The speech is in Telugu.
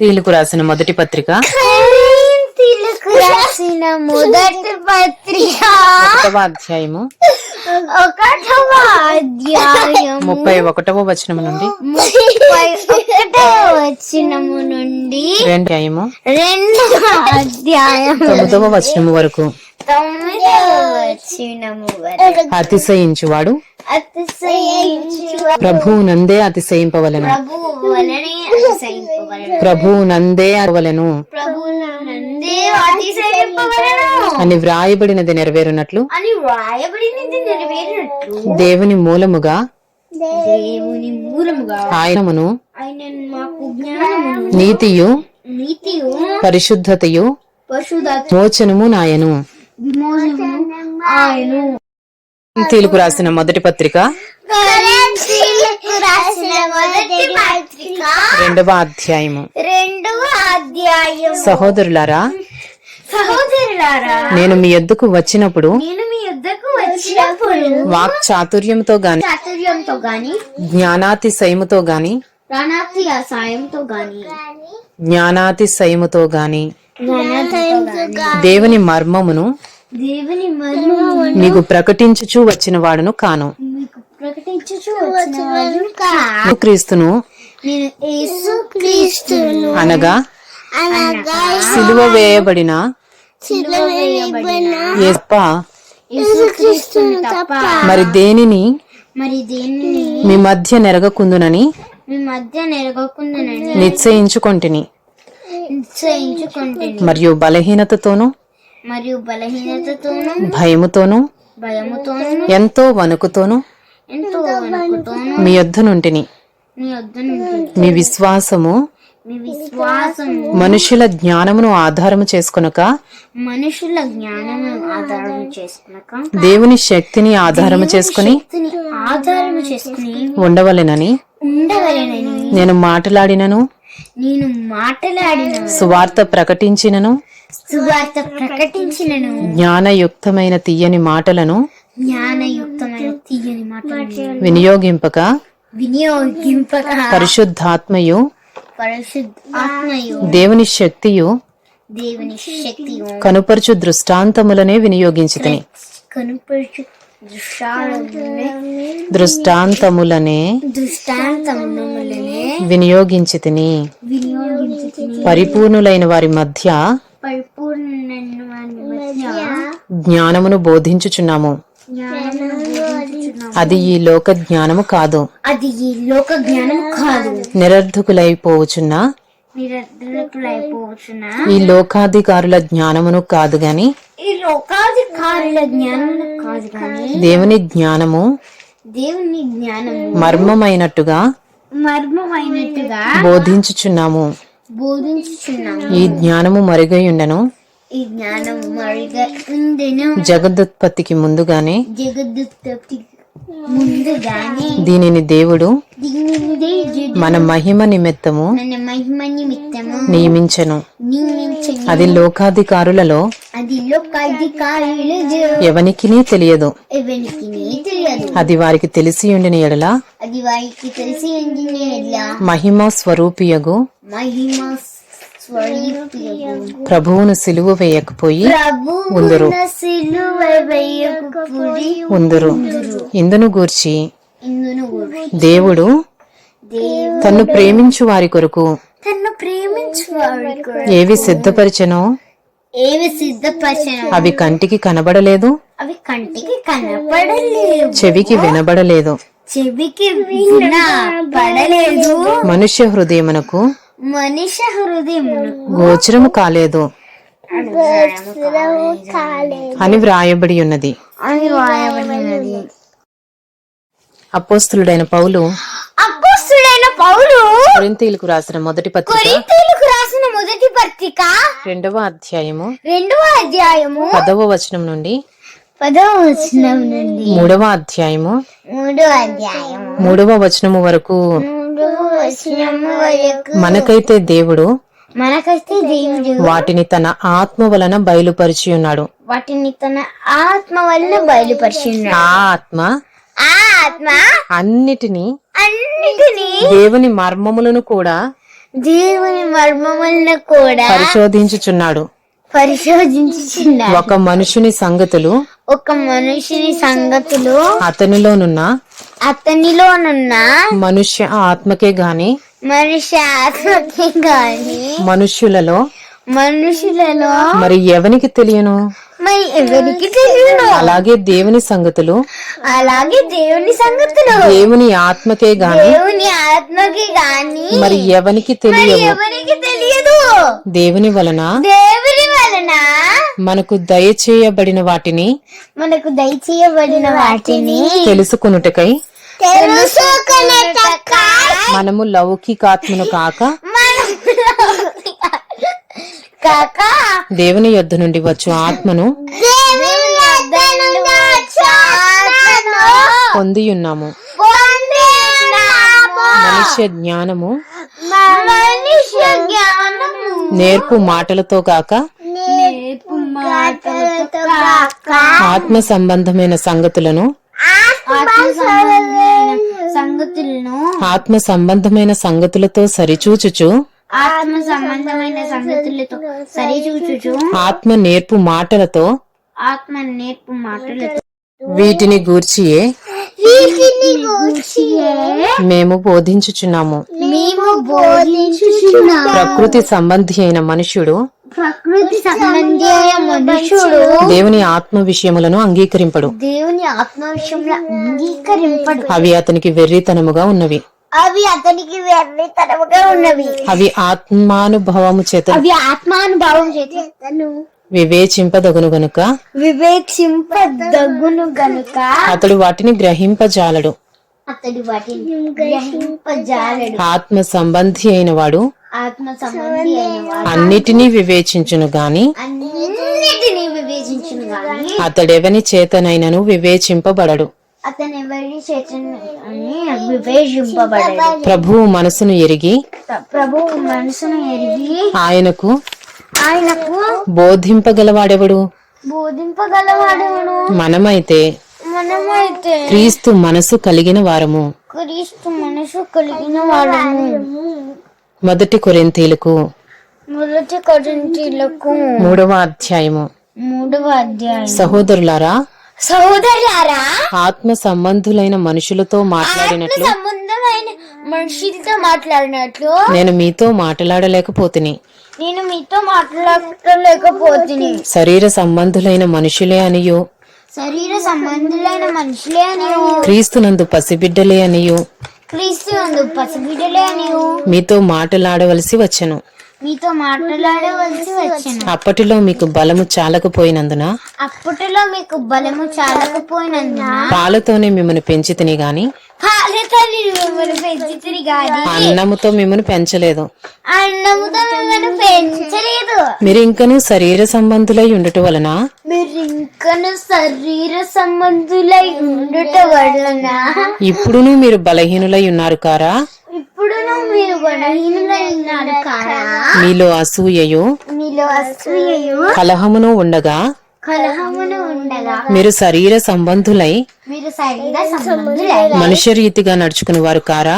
కొరింథీయులకు రాసిన మొదటి పత్రిక కొరింథీయులకు రాసిన మొదటి పత్రిక 1వ అధ్యాయము 31వ వచనము నుండి 31వ వచనము నుండి 2వ అధ్యాయం 9వ వచనము వరకు 9వ వచనము వరకు అతిశయించువాడు ప్రభువు నందే అతిశయింపవలెను, ప్రభువు నందే అవ్వలెను అని వ్రాయబడినది నెరవేరునట్లు దేవుని మూలముగా ఆయనమును నీతియు పరిశుద్ధతయు మోచనము నాయను. కొరింథీయులకు రాసిన మొదటి పత్రిక 2వ అధ్యాయము. సహోదరులారా, నేను మీ యొద్దకు వచ్చినప్పుడు వాక్ చాతుర్యంతో గాని జ్ఞానాతిశయముతో గాని దేవుని మర్మమును నీకు ప్రకటించుచూ వచ్చిన వాడును కాను. క్రీస్తును అనగా సిలువ వేయబడిన మరి దేనిని మీ మధ్య నెరగకుందునని నిశ్చయించుకొంటిని. మరియు బలహీనతతోను భయముతోను ఎంతో వణుకుతోను మీ యొద్ద నుంటిని. మీ విశ్వాసము మనుషుల జ్ఞానమును ఆధారము చేసుకొనక దేవుని శక్తిని ఆధారము చేసుకుని ఉండవలెనని నేను మాట్లాడినను సువార్త ప్రకటించినను జ్ఞానయుక్తమైన తీయని మాటలను వినియోగింపక పరిశుద్ధాత్మయు దేవుని శక్తియు కనుపరుచు దృష్టాంతములనే వినియోగించితిని. దృష్టాంతములనే వినియోగించితిని. పరిపూర్ణులైన వారి మధ్య జ్ఞానమును బోధించుచున్నాము. అది ఈ లోక జ్ఞానము కాదు. నిరర్ధకులైపోవచ్చున్న ఈ లోకాధికారుల జ్ఞానమును కాదు గాని దేవుని జ్ఞానము మర్మమైనట్టుగా బోధించుచున్నాము. ఈ జ్ఞానము మరుగై ఉండెను. జగదుత్పత్తికి ముందుగానే దీనిని దేవుడు మన మహిమ నిమిత్తము నియమించెను. అది లోకాధికారులలో ఎవనికినీ తెలియదు. అది వారికి తెలిసి ఉండిన ఎడల మహిమ స్వరూపియగు ప్రభువును సిలువ వేయకపోయి ఉందురు. ఇందును గూర్చి దేవుడు తన్ను ప్రేమించు వారి కొరకు ఏవి సిద్ధపరిచెనో అవి కంటికి కనబడలేదు, చెవికి వినబడలేదు, మనుష్య హృదయమునకు గోచరము కాలేదు అని వ్రాయబడి ఉన్నది. అపోస్తలుడైన పౌలు కొరింథీయులకు రాసిన మొదటి పత్రిక 2వ అధ్యాయము 10వ వచనం నుండి 3వ అధ్యాయము 3వ వచనము వరకు మనకైతే దేవుడు వాటిని తన ఆత్మ వలన బయలుపరిచి ఉన్నాడు. ఆ ఆత్మ అన్నిటినీ దేవుని మర్మములను కూడా దేవుని మర్మములను కూడా పరిశోధించుచున్నాడు. పరిశోధించుచున్నాడు. ఒక మనుషుని సంగతులు ఒక మనుషుని సంగతులు అతనిలోనున్న మనుష్య ఆత్మకే గాని మనిషి ఆత్మకి గాని మనుష్యులలో మరి ఎవనికి తెలియను. ఎవరికి తెలియదు. అలాగే దేవుని సంగతులు దేవుని ఆత్మకే గాని మరి ఎవనికి తెలియదు. దేవుని వలన మనకు దయచేయబడిన వాటిని తెలుసుకొనుటకై మనము లౌకికాత్మను కాక దేవుని యొద్ద నుండి వచ్చు ఆత్మను పొందియున్నాము. మనుష్య జ్ఞానము నేర్పు మాటలతో కాక ఆత్మ సంబంధమైన సంగతులను ఆత్మ సంబంధమైన సంగతులతో సరిచూచుచు ఆత్మ నేర్పు మాటలతో వీటిని గూర్చియే మేము బోధించుచున్నాము. ప్రకృతి సంబంధి అయిన మనుష్యుడు దేవుని ఆత్మ విషయములను అంగీకరింపడు. అవి అతనికి వెర్రితనముగా ఉన్నవి. అవి ఆత్మానుభవము చేత వివేచింపదగును గనుక అతడు వాటిని గ్రహింపజాలడు. ఆత్మ సంబంధి అయిన వాడు అన్నిటినీ వివేచించును గాని అతడెవని చేతనైనను వివేచింపబడడు. ప్రభువు మనసును ఎరిగి ఆయనకు బోధింపగలవాడెవడు? మనమైతే క్రీస్తు మనసు కలిగిన వారము. మొదటి కొరింథీయులకు 3వ అధ్యాయము. సహోదరులారా ఆత్మ సంబంధులైన మనుషులతో మాట్లాడినట్లు నేను మీతో మాట్లాడలేకపోతిని. శరీర సంబంధులైన మనుషులే అనియు క్రీస్తునందు పసిబిడ్డలే అనియు మీతో మాట్లాడవలసి వచ్చెను. అప్పటిలో మీకు బలము చాలకపోయినందున పాలతోనే మిమ్మల్ని పెంచితిని గాని అన్నముతో మిమ్మల్ని పెంచలేదు. మీరు ఇంకను శరీర సంబంధులై ఉండుట వలన ఇప్పుడును మీరు బలహీనులై ఉన్నారు కారా? మీలో అసూయయు కలహమును ఉండగా మీరు శరీర సంబంధులై మనుష్య రీతిగా నడుచుకుని వారు కారా?